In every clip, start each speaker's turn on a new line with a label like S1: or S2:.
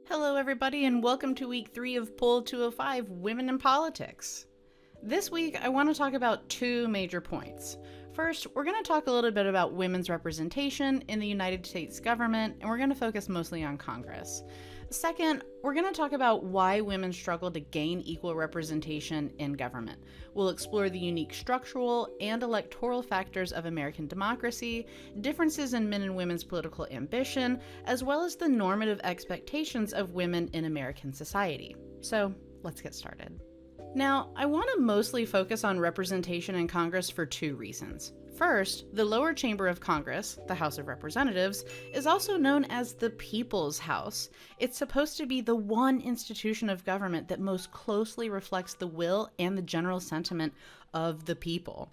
S1: Hello, everybody, and welcome to week 3 of Poll 205 Women in Politics. This week, I want to talk about two major points. First, we're going to talk a little bit about women's representation in the United States government, and we're going to focus mostly on Congress. Second, we're going to talk about why women struggle to gain equal representation in government. We'll explore the unique structural and electoral factors of American democracy, differences in men and women's political ambition, as well as the normative expectations of women in American society. So, let's get started. Now, I want to mostly focus on representation in Congress for two reasons. First, the lower chamber of Congress, the House of Representatives, is also known as the People's House. It's supposed to be the one institution of government that most closely reflects the will and the general sentiment of the people.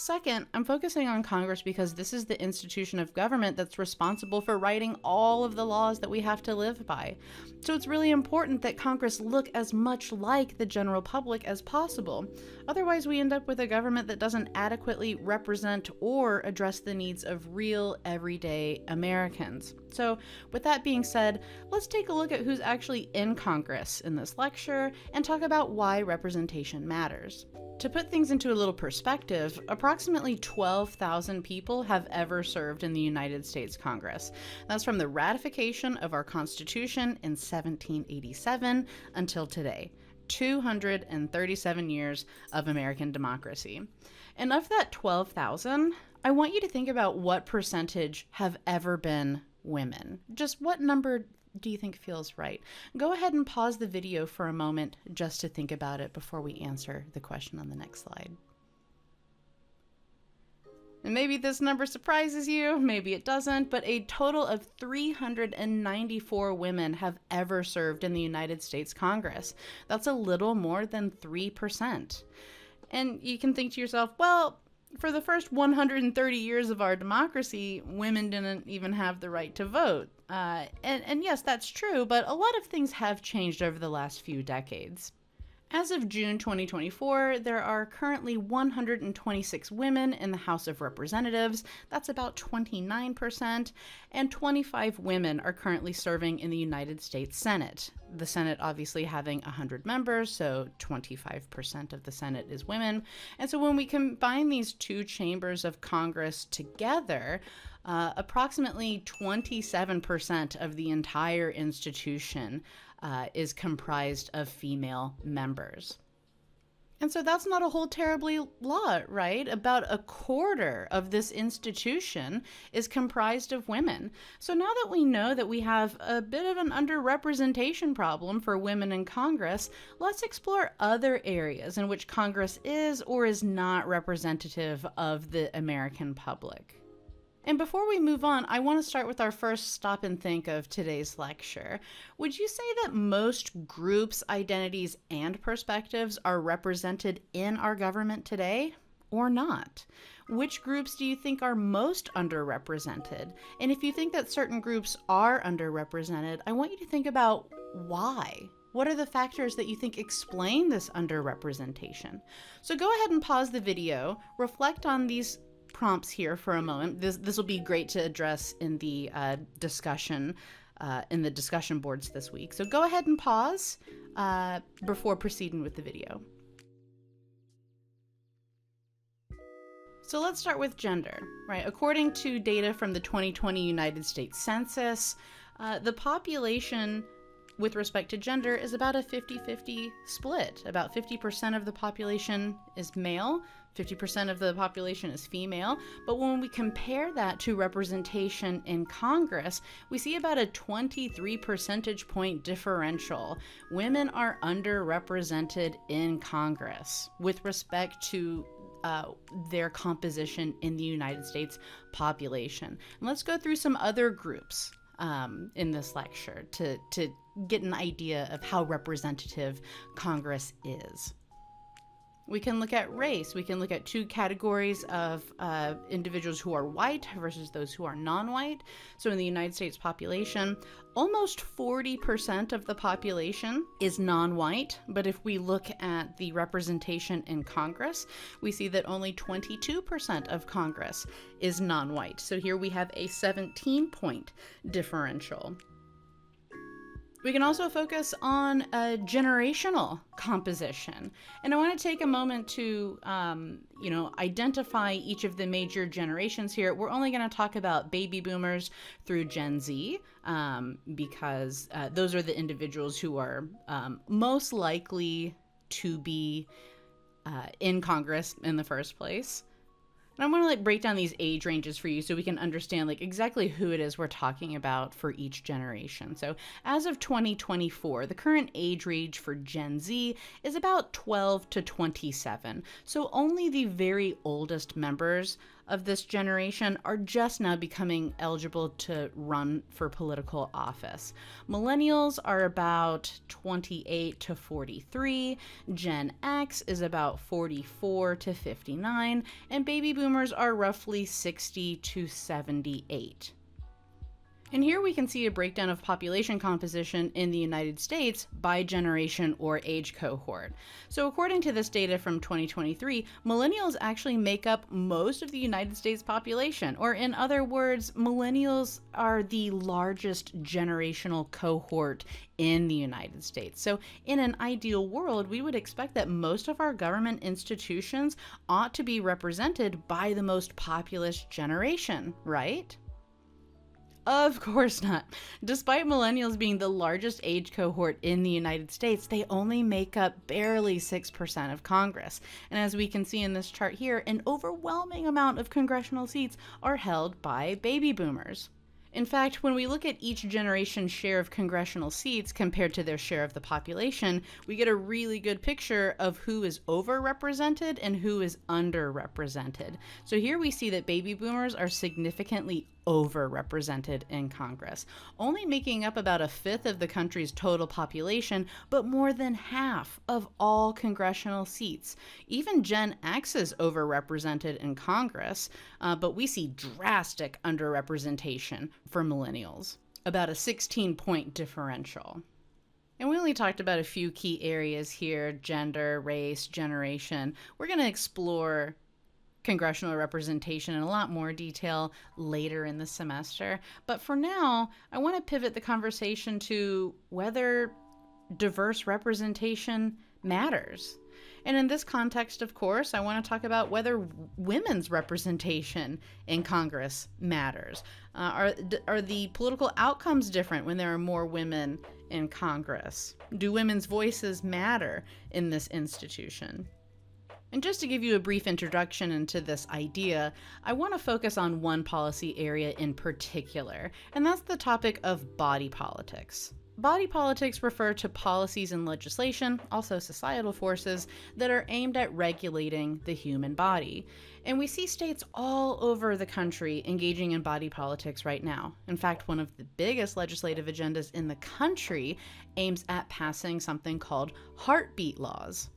S1: Second, I'm focusing on Congress because this is the institution of government that's responsible for writing all of the laws that we have to live by. So it's really important that Congress look as much like the general public as possible. Otherwise, we end up with a government that doesn't adequately represent or address the needs of real, everyday Americans. So with that being said, let's take a look at who's actually in Congress in this lecture and talk about why representation matters. To put things into a little perspective, approximately 12,000 people have ever served in the United States Congress. That's from the ratification of our Constitution in 1787 until today. 237 years of American democracy. And of that 12,000, I want you to think about what percentage have ever been women. Just what number do you think feels right? Go ahead and pause the video for a moment just to think about it before we answer the question on the next slide. And maybe this number surprises you, maybe it doesn't, but a total of 394 women have ever served in the United States Congress. That's a little more than 3%. And you can think to yourself, well, for the first 130 years of our democracy, women didn't even have the right to vote. And yes, that's true, but a lot of things have changed over the last few decades. As of June 2024, there are currently 126 women in the House of Representatives. That's about 29%, and 25 women are currently serving in the United States Senate. The Senate obviously having 100 members, so 25% of the Senate is women. And so when we combine these two chambers of Congress together, approximately 27% of the entire institution is comprised of female members. And so that's not a whole terribly lot, right? About a quarter of this institution is comprised of women. So now that we know that we have a bit of an underrepresentation problem for women in Congress, let's explore other areas in which Congress is or is not representative of the American public. And before we move on, I want to start with our first stop and think of today's lecture. Would you say that most groups, identities, and perspectives are represented in our government today, or not? Which groups do you think are most underrepresented? And if you think that certain groups are underrepresented, I want you to think about why. What are the factors that you think explain this underrepresentation? So go ahead and pause the video, reflect on these prompts here for a moment. This will be great to address in the discussion boards this week. So go ahead and pause before proceeding with the video. So let's start with gender, right? According to data from the 2020 United States Census, the population with respect to gender is about a 50-50 split. About 50% of the population is male, 50% of the population is female. But when we compare that to representation in Congress, we see about a 23 percentage point differential. Women are underrepresented in Congress with respect to their composition in the United States population. And let's go through some other groups in this lecture to get an idea of how representative Congress is. We can look at race. We can look at two categories of individuals who are white versus those who are non-white. So in the United States population, almost 40% of the population is non-white. But if we look at the representation in Congress, we see that only 22% of Congress is non-white. So here we have a 17-point differential. We can also focus on a generational composition. And I want to take a moment to, identify each of the major generations here. We're only going to talk about baby boomers through Gen Z because those are the individuals who are most likely to be in Congress in the first place. And I want to break down these age ranges for you so we can understand exactly who it is we're talking about for each generation. So as of 2024, the current age range for Gen Z is about 12 to 27. So only the very oldest members of this generation are just now becoming eligible to run for political office. Millennials are about 28 to 43, Gen X is about 44 to 59, and baby boomers are roughly 60 to 78. And here we can see a breakdown of population composition in the United States by generation or age cohort. So according to this data from 2023, millennials actually make up most of the United States population, or in other words, millennials are the largest generational cohort in the United States. So in an ideal world, we would expect that most of our government institutions ought to be represented by the most populous generation, right? Of course not. Despite millennials being the largest age cohort in the United States, they only make up barely 6% of Congress. And as we can see in this chart here, an overwhelming amount of congressional seats are held by baby boomers. In fact, when we look at each generation's share of congressional seats compared to their share of the population, we get a really good picture of who is overrepresented and who is underrepresented. So here we see that baby boomers are significantly overrepresented in Congress, only making up about a fifth of the country's total population, but more than half of all congressional seats. Even Gen X is overrepresented in Congress, but we see drastic underrepresentation for millennials, about a 16-point differential. And we only talked about a few key areas here: gender, race, generation. We're going to explore congressional representation in a lot more detail later in the semester. But for now, I want to pivot the conversation to whether diverse representation matters. And in this context, of course, I want to talk about whether women's representation in Congress matters. Are the political outcomes different when there are more women in Congress? Do women's voices matter in this institution? And just to give you a brief introduction into this idea, I want to focus on one policy area in particular, and that's the topic of body politics. Body politics refer to policies and legislation, also societal forces, that are aimed at regulating the human body. And we see states all over the country engaging in body politics right now. In fact, one of the biggest legislative agendas in the country aims at passing something called heartbeat laws.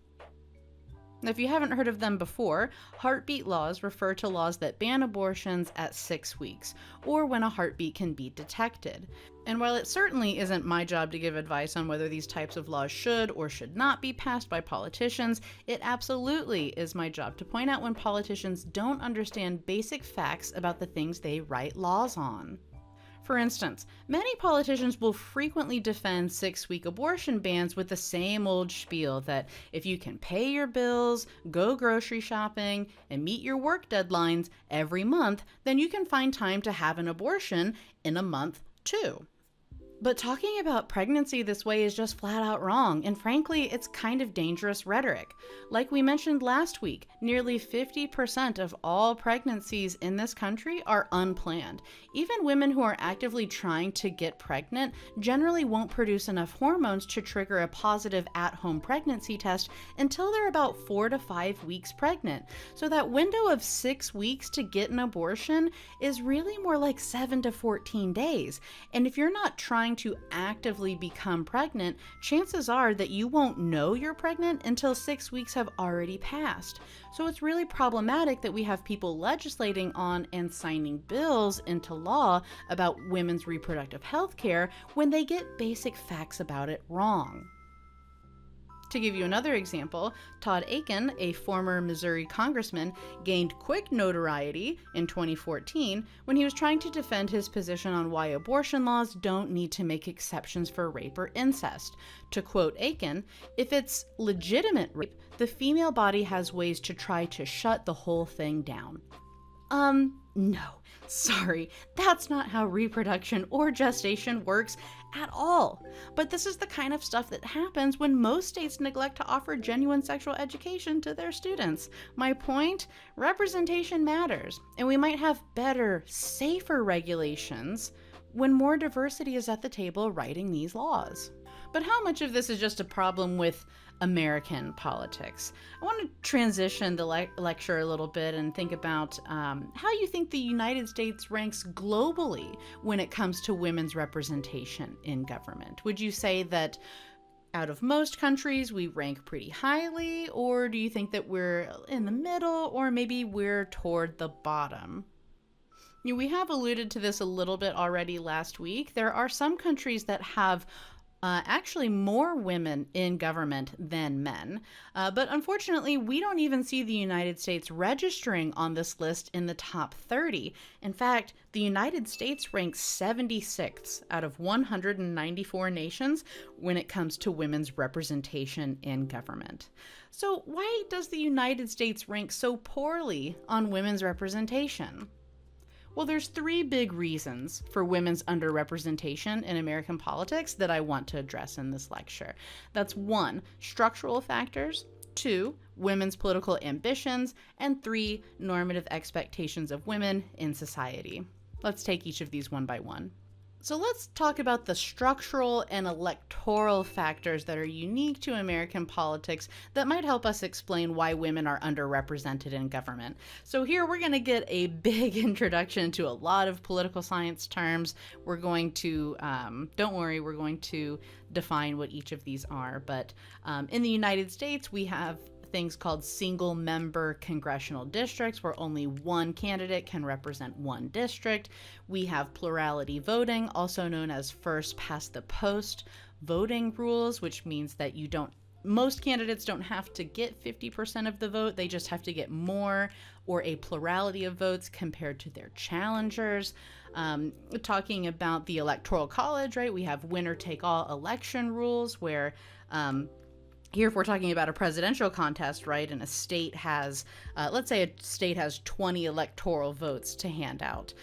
S1: Now, if you haven't heard of them before, heartbeat laws refer to laws that ban abortions at 6 weeks, or when a heartbeat can be detected. And while it certainly isn't my job to give advice on whether these types of laws should or should not be passed by politicians, it absolutely is my job to point out when politicians don't understand basic facts about the things they write laws on. For instance, many politicians will frequently defend 6-week abortion bans with the same old spiel that if you can pay your bills, go grocery shopping, and meet your work deadlines every month, then you can find time to have an abortion in a month too. But talking about pregnancy this way is just flat out wrong, and frankly, it's kind of dangerous rhetoric. Like we mentioned last week, nearly 50% of all pregnancies in this country are unplanned. Even women who are actively trying to get pregnant generally won't produce enough hormones to trigger a positive at-home pregnancy test until they're about 4 to 5 weeks pregnant. So that window of 6 weeks to get an abortion is really more like 7 to 14 days. And if you're not trying to actively become pregnant, chances are that you won't know you're pregnant until 6 weeks have already passed. So it's really problematic that we have people legislating on and signing bills into law about women's reproductive health care when they get basic facts about it wrong. To give you another example, Todd Akin, a former Missouri congressman, gained quick notoriety in 2014 when he was trying to defend his position on why abortion laws don't need to make exceptions for rape or incest. To quote Akin, "If it's legitimate rape, the female body has ways to try to shut the whole thing down." No. Sorry, that's not how reproduction or gestation works at all. But this is the kind of stuff that happens when most states neglect to offer genuine sexual education to their students. My point? Representation matters, and we might have better, safer regulations when more diversity is at the table writing these laws. But how much of this is just a problem with American politics? I want to transition the lecture a little bit and think about how you think the United States ranks globally when it comes to women's representation in government. Would you say that out of most countries we rank pretty highly, or do you think that we're in the middle, or maybe we're toward the bottom? We have alluded to this a little bit already last week. There are some countries that have actually more women in government than men. But unfortunately, we don't even see the United States registering on this list in the top 30. In fact, the United States ranks 76th out of 194 nations when it comes to women's representation in government. So why does the United States rank so poorly on women's representation? Well, there's three big reasons for women's underrepresentation in American politics that I want to address in this lecture. That's 1, structural factors, 2, women's political ambitions, and 3, normative expectations of women in society. Let's take each of these one by one. So let's talk about the structural and electoral factors that are unique to American politics that might help us explain why women are underrepresented in government. So here we're going to get a big introduction to a lot of political science terms. We're going to, don't worry, we're going to define what each of these are. But in the United States, we have things called single member congressional districts where only one candidate can represent one district. We have plurality voting, also known as first past the post voting rules, which means that most candidates don't have to get 50% of the vote. They just have to get more or a plurality of votes compared to their challengers. Talking about the Electoral College, right? We have winner take all election rules where here, if we're talking about a presidential contest, right, and a state has, let's say a state has 20 electoral votes to hand out,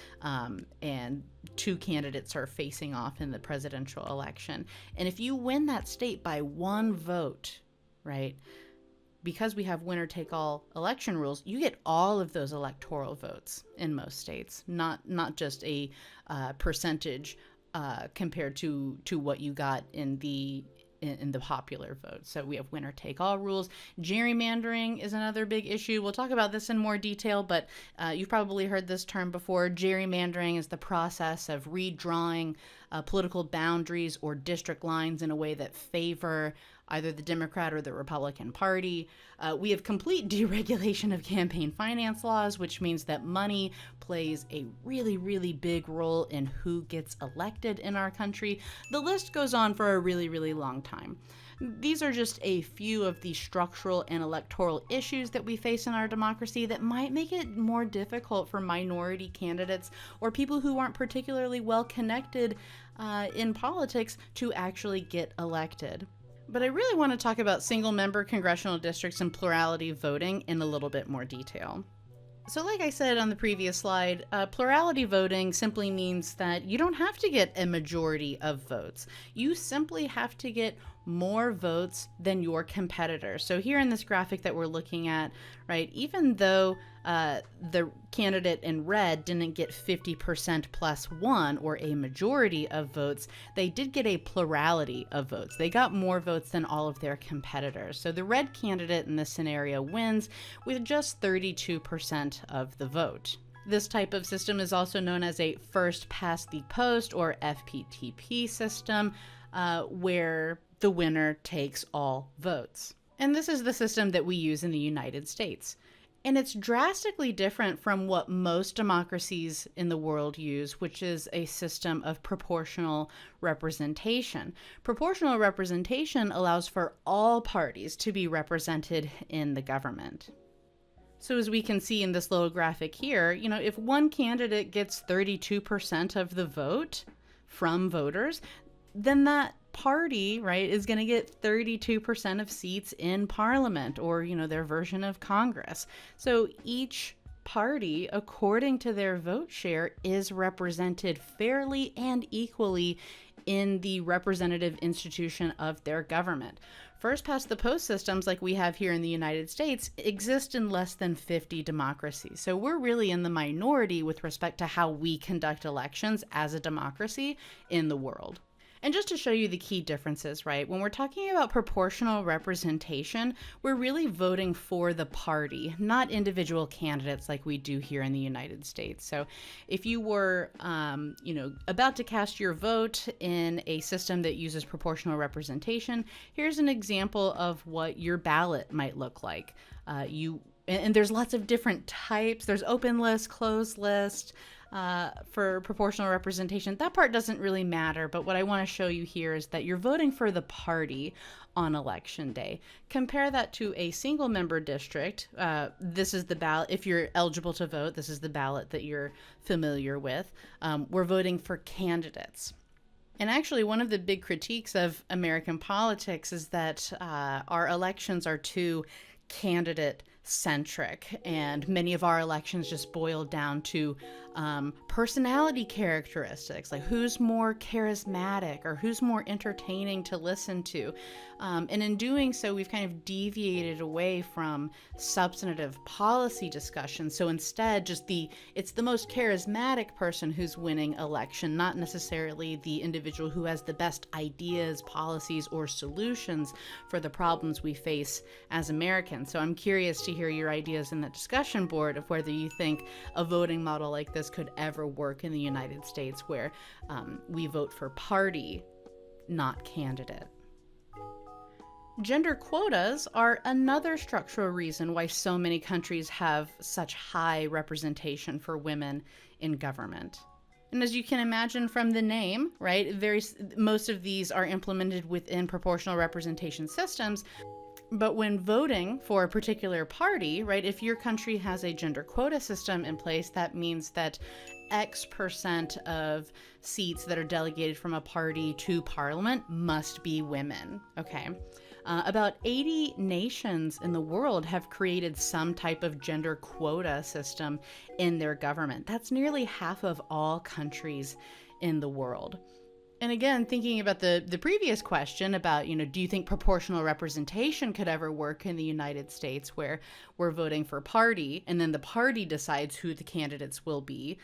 S1: and 2 candidates are facing off in the presidential election. And if you win that state by 1 vote, right, because we have winner-take-all election rules, you get all of those electoral votes in most states, not just a percentage compared to what you got in the popular vote. So we have winner take all rules. Gerrymandering is another big issue. We'll talk about this in more detail, but you've probably heard this term before. Gerrymandering is the process of redrawing political boundaries or district lines in a way that favor either the Democrat or the Republican Party. We have complete deregulation of campaign finance laws, which means that money plays a really, really big role in who gets elected in our country. The list goes on for a really, really long time. These are just a few of the structural and electoral issues that we face in our democracy that might make it more difficult for minority candidates or people who aren't particularly well connected in politics to actually get elected. But I really want to talk about single-member congressional districts and plurality voting in a little bit more detail. So like I said on the previous slide, plurality voting simply means that you don't have to get a majority of votes. You simply have to get more votes than your competitor. So here in this graphic that we're looking at, right, even though the candidate in red didn't get 50% plus 1 or a majority of votes, they did get a plurality of votes. They got more votes than all of their competitors. So the red candidate in this scenario wins with just 32% of the vote. This type of system is also known as a first past the post or FPTP system, where the winner takes all votes. And this is the system that we use in the United States. And it's drastically different from what most democracies in the world use, which is a system of proportional representation. Proportional representation allows for all parties to be represented in the government. So as we can see in this little graphic here, if one candidate gets 32% of the vote from voters, then that party, right, is going to get 32% of seats in parliament, or, their version of Congress. So each party, according to their vote share, is represented fairly and equally in the representative institution of their government. First past the post systems like we have here in the United States exist in less than 50 democracies. So we're really in the minority with respect to how we conduct elections as a democracy in the world. And just to show you the key differences, right? When we're talking about proportional representation, we're really voting for the party, not individual candidates like we do here in the United States. So if you were, about to cast your vote in a system that uses proportional representation, here's an example of what your ballot might look like. And there's lots of different types. There's open list, closed list. For proportional representation. That part doesn't really matter, but what I want to show you here is that you're voting for the party on election day. Compare that to a single member district. This is the ballot. If you're eligible to vote, this is the ballot that you're familiar with. We're voting for candidates. And actually, one of the big critiques of American politics is that our elections are too candidate centric, and many of our elections just boil down to personality characteristics, like who's more charismatic or who's more entertaining to listen to. And in doing so, we've kind of deviated away from substantive policy discussion. So instead, it's the most charismatic person who's winning election, not necessarily the individual who has the best ideas, policies, or solutions for the problems we face as Americans. So I'm curious to hear your ideas in the discussion board of whether you think a voting model like this could ever work in the United States, where we vote for party, not candidate. Gender quotas are another structural reason why so many countries have such high representation for women in government. And as you can imagine from the name, right, most of these are implemented within proportional representation systems. But when voting for a particular party, right, if your country has a gender quota system in place, that means that X% of seats that are delegated from a party to parliament must be women, okay? About 80 nations in the world have created some type of gender quota system in their government. That's nearly half of all countries in the world. And again, thinking about the previous question about, do you think proportional representation could ever work in the United States, where we're voting for party and then the party decides who the candidates will be,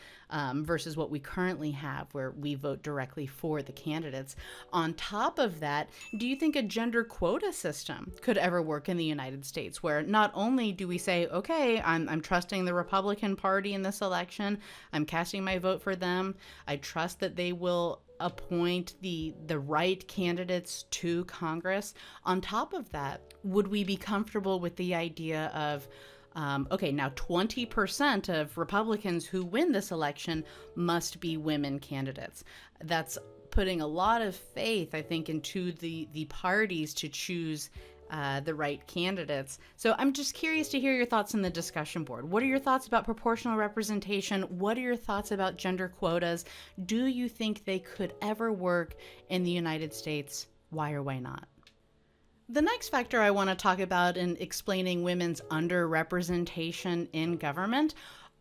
S1: versus what we currently have where we vote directly for the candidates. On top of that, do you think a gender quota system could ever work in the United States, where not only do we say, okay, I'm trusting the Republican Party in this election, I'm casting my vote for them, I trust that they will appoint the right candidates to Congress. On top of that, would we be comfortable with the idea of, okay, now 20% of Republicans who win this election must be women candidates? That's putting a lot of faith, I think, into the parties to choose the right candidates. So I'm just curious to hear your thoughts in the discussion board. What are your thoughts about proportional representation? What are your thoughts about gender quotas? Do you think they could ever work in the United States? Why or why not? The next factor I want to talk about in explaining women's underrepresentation in government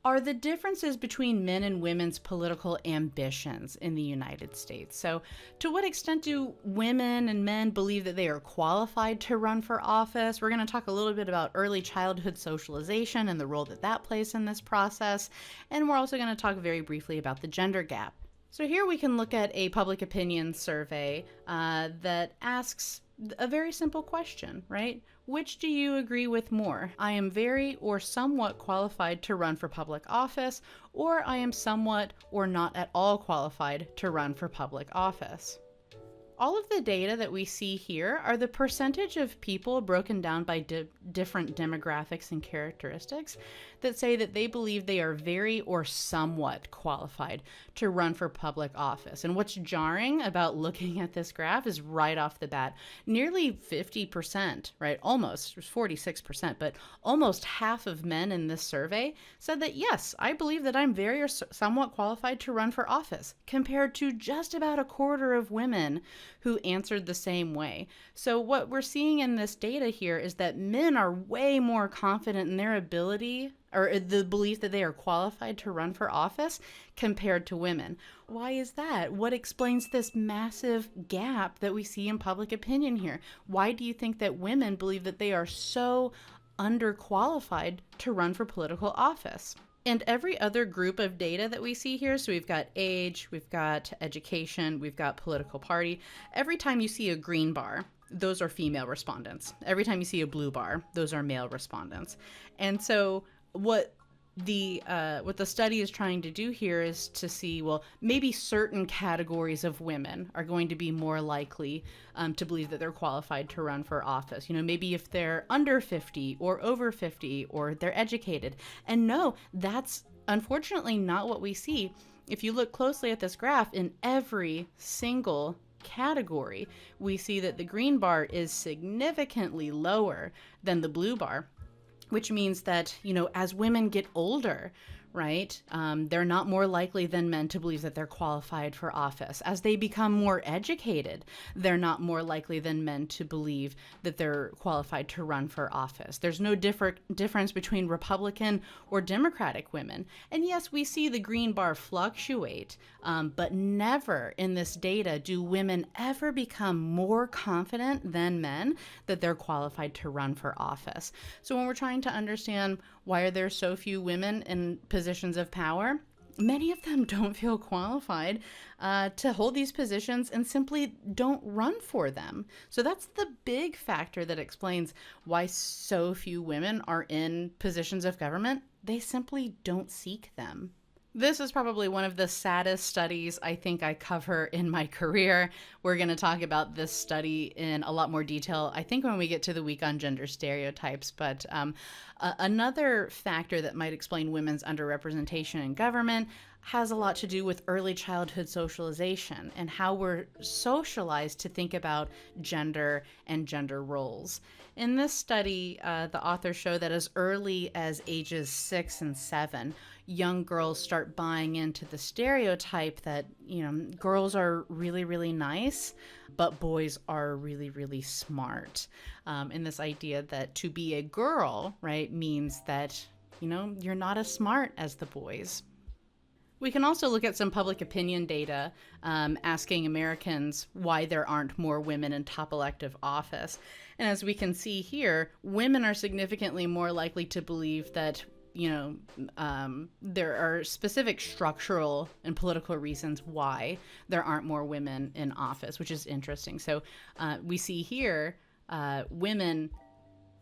S1: are the differences between men and women's political ambitions in the United States. So to what extent do women and men believe that they are qualified to run for office? We're going to talk a little bit about early childhood socialization and the role that plays in this process. And we're also going to talk very briefly about the gender gap. So here we can look at a public opinion survey that asks a very simple question, right? Which do you agree with more? I am very or somewhat qualified to run for public office, or I am somewhat or not at all qualified to run for public office. All of the data that we see here are the percentage of people broken down by different demographics and characteristics that say that they believe they are very or somewhat qualified to run for public office. And what's jarring about looking at this graph is right off the bat, nearly 50%, right? Almost 46%, but almost half of men in this survey said that, yes, I believe that I'm very or somewhat qualified to run for office, compared to just about a quarter of women who answered the same way. So what we're seeing in this data here is that men are way more confident in their ability or the belief that they are qualified to run for office compared to women. Why is that? What explains this massive gap that we see in public opinion here? Why do you think that women believe that they are so underqualified to run for political office? And every other group of data that we see here, so we've got age, we've got education, we've got political party. Every time you see a green bar, those are female respondents. Every time you see a blue bar, those are male respondents. And so what the study is trying to do here is to see, well, maybe certain categories of women are going to be more likely to believe that they're qualified to run for office. You know, maybe if they're under 50 or over 50 or they're educated. And no, that's unfortunately not what we see. If you look closely at this graph, in every single category, we see that the green bar is significantly lower than the blue bar, which means that, you know, as women get older, right, they're not more likely than men to believe that they're qualified for office. As they become more educated, they're not more likely than men to believe that they're qualified to run for office. There's no difference between Republican or Democratic women. And yes, we see the green bar fluctuate, but never in this data do women ever become more confident than men that they're qualified to run for office. So when we're trying to understand why are there so few women in positions of power, many of them don't feel qualified to hold these positions and simply don't run for them. So that's the big factor that explains why so few women are in positions of government. They simply don't seek them. This is probably one of the saddest studies I think I cover in my career. We're going to talk about this study in a lot more detail, I think, when we get to the week on gender stereotypes. But another factor that might explain women's underrepresentation in government has a lot to do with early childhood socialization and how we're socialized to think about gender and gender roles. In this study, the authors show that as early as ages 6 and 7, young girls start buying into the stereotype that, you know, girls are really, really nice, but boys are really, really smart. And this idea that to be a girl, right, means that, you know, you're not as smart as the boys. We can also look at some public opinion data asking Americans why there aren't more women in top elective office. And as we can see here, women are significantly more likely to believe that, you know, there are specific structural and political reasons why there aren't more women in office, which is interesting. So we see here women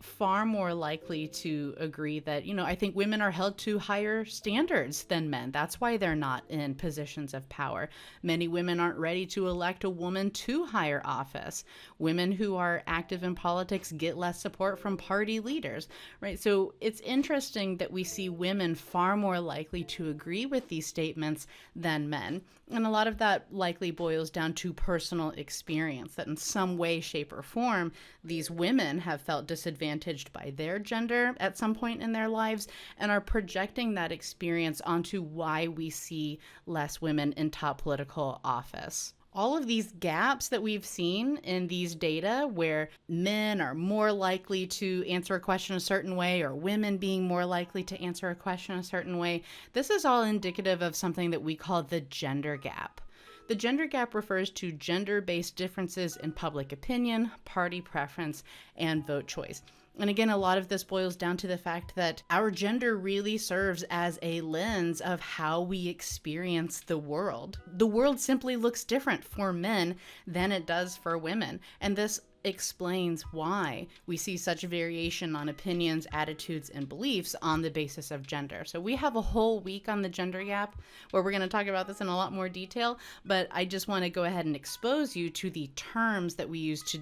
S1: far more likely to agree that, you know, I think women are held to higher standards than men. That's why they're not in positions of power. Many women aren't ready to elect a woman to higher office. Women who are active in politics get less support from party leaders, right? So it's interesting that we see women far more likely to agree with these statements than men. And a lot of that likely boils down to personal experience, that in some way, shape, or form, these women have felt disadvantaged by their gender at some point in their lives and are projecting that experience onto why we see less women in top political office. All of these gaps that we've seen in these data, where men are more likely to answer a question a certain way or women being more likely to answer a question a certain way, this is all indicative of something that we call the gender gap. The gender gap refers to gender-based differences in public opinion, party preference, and vote choice. And again, a lot of this boils down to the fact that our gender really serves as a lens of how we experience the world. The world simply looks different for men than it does for women. And this explains why we see such variation on opinions, attitudes, and beliefs on the basis of gender. So we have a whole week on the gender gap where we're going to talk about this in a lot more detail, but I just want to go ahead and expose you to the terms that we use to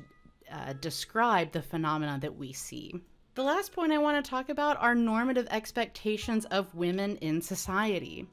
S1: describe the phenomena that we see. The last point I want to talk about are normative expectations of women in society.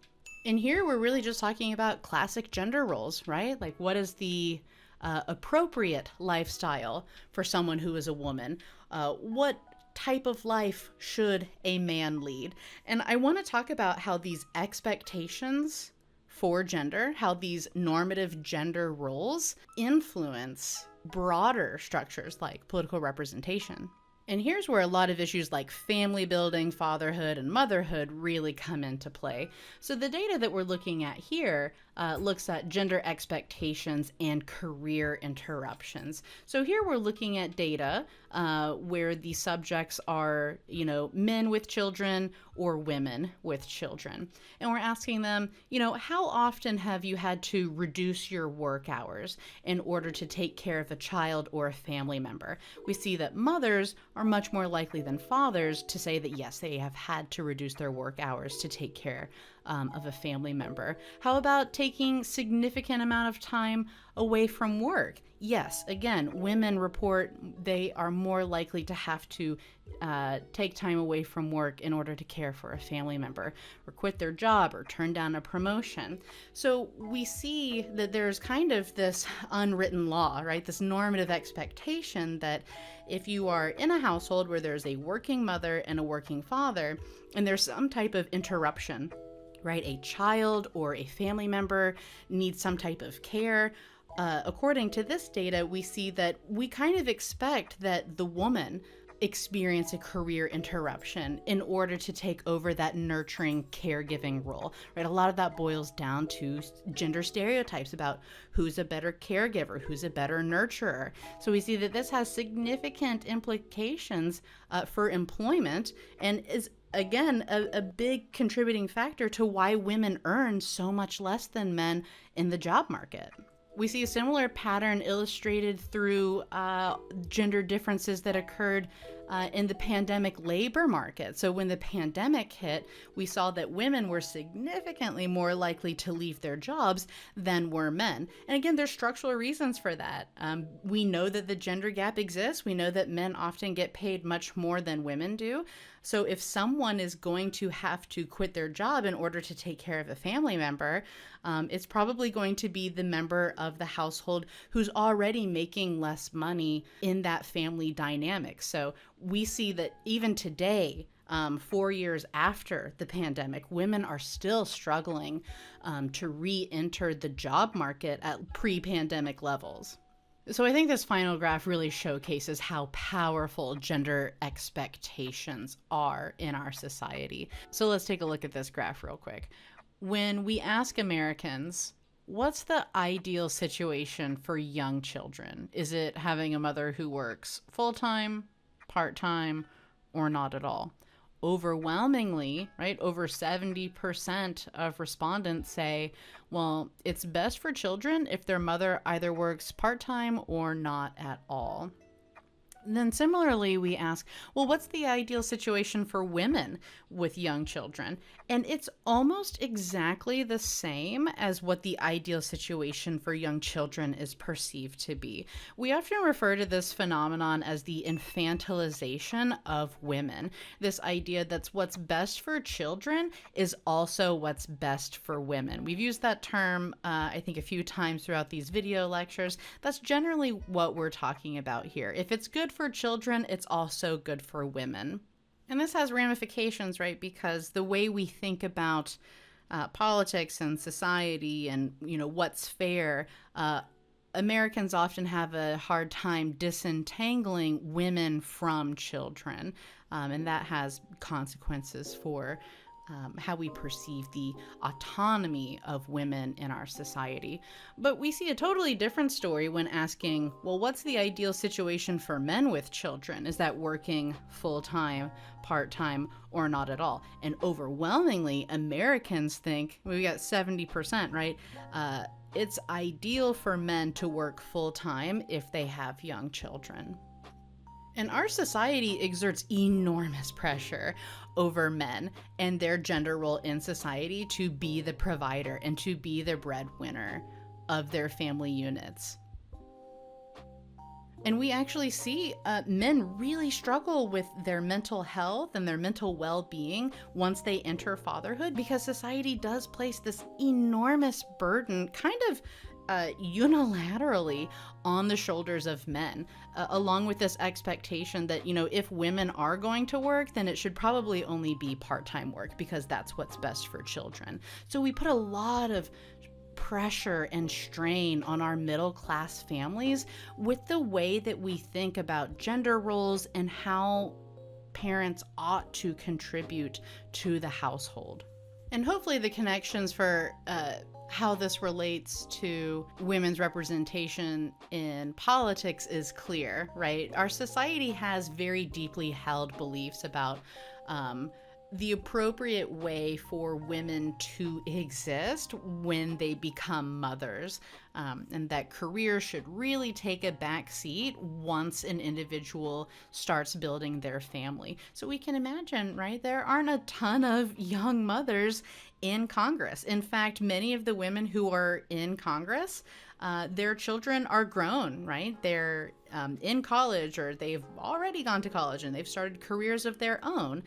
S1: And here we're really just talking about classic gender roles, right? Like, what is the appropriate lifestyle for someone who is a woman? What type of life should a man lead? And I want to talk about how these expectations for gender, how these normative gender roles influence broader structures like political representation. And here's where a lot of issues like family building, fatherhood, and motherhood really come into play. So the data that we're looking at here looks at gender expectations and career interruptions. So here we're looking at data where the subjects are, men with children or women with children. And we're asking them, how often have you had to reduce your work hours in order to take care of a child or a family member? We see that mothers are much more likely than fathers to say that yes, they have had to reduce their work hours to take care of a family member. How about taking significant amount of time away from work? Yes, again, women report they are more likely to have to take time away from work in order to care for a family member, or quit their job, or turn down a promotion. So we see that there's kind of this unwritten law, right? This normative expectation that if you are in a household where there's a working mother and a working father, and there's some type of interruption, right? A child or a family member needs some type of care. According to this data, we see that we kind of expect that the woman experience a career interruption in order to take over that nurturing caregiving role, right? A lot of that boils down to gender stereotypes about who's a better caregiver, who's a better nurturer. So we see that this has significant implications for employment, and is again a big contributing factor to why women earn so much less than men in the job market. We see a similar pattern illustrated through gender differences that occurred in the pandemic labor market. So when the pandemic hit, we saw that women were significantly more likely to leave their jobs than were men. And again, there's structural reasons for that. We know that the gender gap exists. We know that men often get paid much more than women do. So if someone is going to have to quit their job in order to take care of a family member, it's probably going to be the member of the household who's already making less money in that family dynamic. So we see that even today, 4 years after the pandemic, women are still struggling to re-enter the job market at pre-pandemic levels. So I think this final graph really showcases how powerful gender expectations are in our society. So let's take a look at this graph real quick. When we ask Americans, what's the ideal situation for young children? Is it having a mother who works full-time, part-time, or not at all? Overwhelmingly, right, over 70% of respondents say, well, it's best for children if their mother either works part-time or not at all. And then similarly, we ask, well, what's the ideal situation for women with young children? And it's almost exactly the same as what the ideal situation for young children is perceived to be. We often refer to this phenomenon as the infantilization of women. This idea that what's best for children is also what's best for women. We've used that term, I think, a few times throughout these video lectures. That's generally what we're talking about here. If it's good for children, it's also good for women. And this has ramifications, right? Because the way we think about politics and society and, what's fair, Americans often have a hard time disentangling women from children. And that has consequences for how we perceive the autonomy of women in our society. But we see a totally different story when asking, well, what's the ideal situation for men with children? Is that working full-time, part-time, or not at all? And overwhelmingly, Americans think, we got 70%, right? It's ideal for men to work full-time if they have young children. And our society exerts enormous pressure over men and their gender role in society to be the provider and to be the breadwinner of their family units. And we actually see men really struggle with their mental health and their mental well-being once they enter fatherhood, because society does place this enormous burden, kind of unilaterally, on the shoulders of men, along with this expectation that, if women are going to work, then it should probably only be part-time work because that's what's best for children. So we put a lot of pressure and strain on our middle-class families with the way that we think about gender roles and how parents ought to contribute to the household. And hopefully the connections for how this relates to women's representation in politics is clear, right? Our society has very deeply held beliefs about the appropriate way for women to exist when they become mothers, and that career should really take a back seat once an individual starts building their family. So we can imagine, right, there aren't a ton of young mothers in Congress. In fact, many of the women who are in Congress, their children are grown, right? They're in college, or they've already gone to college and they've started careers of their own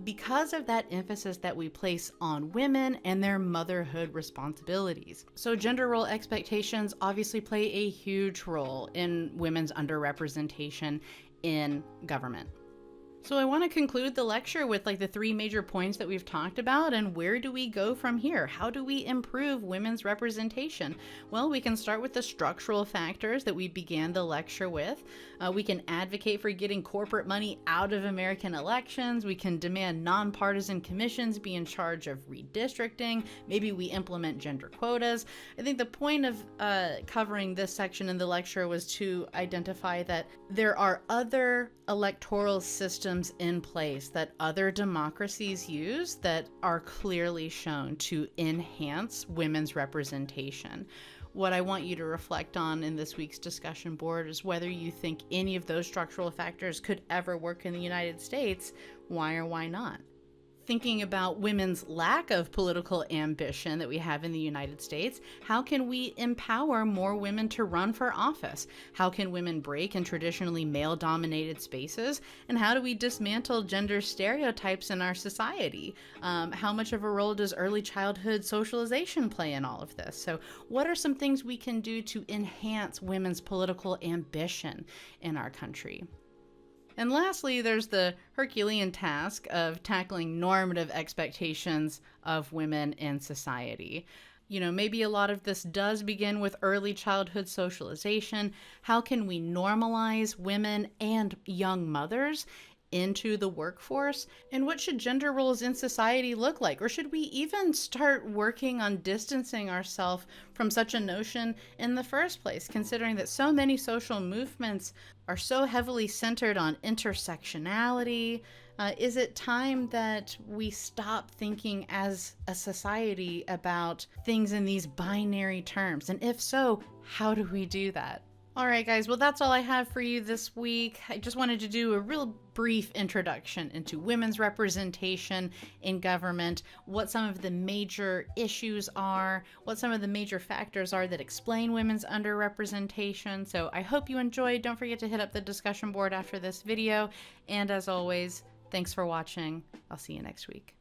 S1: because of that emphasis that we place on women and their motherhood responsibilities. So gender role expectations obviously play a huge role in women's underrepresentation in government. So I want to conclude the lecture with the 3 major points that we've talked about, and where do we go from here? How do we improve women's representation? Well, we can start with the structural factors that we began the lecture with. We can advocate for getting corporate money out of American elections. We can demand nonpartisan commissions be in charge of redistricting. Maybe we implement gender quotas. I think the point of covering this section in the lecture was to identify that there are other electoral systems in place that other democracies use that are clearly shown to enhance women's representation. What I want you to reflect on in this week's discussion board is whether you think any of those structural factors could ever work in the United States, why or why not. Thinking about women's lack of political ambition that we have in the United States, how can we empower more women to run for office? How can women break in traditionally male-dominated spaces? And how do we dismantle gender stereotypes in our society? How much of a role does early childhood socialization play in all of this? So what are some things we can do to enhance women's political ambition in our country? And lastly, there's the Herculean task of tackling normative expectations of women in society. Maybe a lot of this does begin with early childhood socialization. How can we normalize women and young mothers into the workforce? And what should gender roles in society look like? Or should we even start working on distancing ourselves from such a notion in the first place, considering that so many social movements are so heavily centered on intersectionality? Is it time that we stop thinking as a society about things in these binary terms? And if so, how do we do that? All right, guys, well, that's all I have for you this week. I just wanted to do a real brief introduction into women's representation in government, what some of the major issues are, what some of the major factors are that explain women's underrepresentation. So I hope you enjoyed. Don't forget to hit up the discussion board after this video. And as always, thanks for watching. I'll see you next week.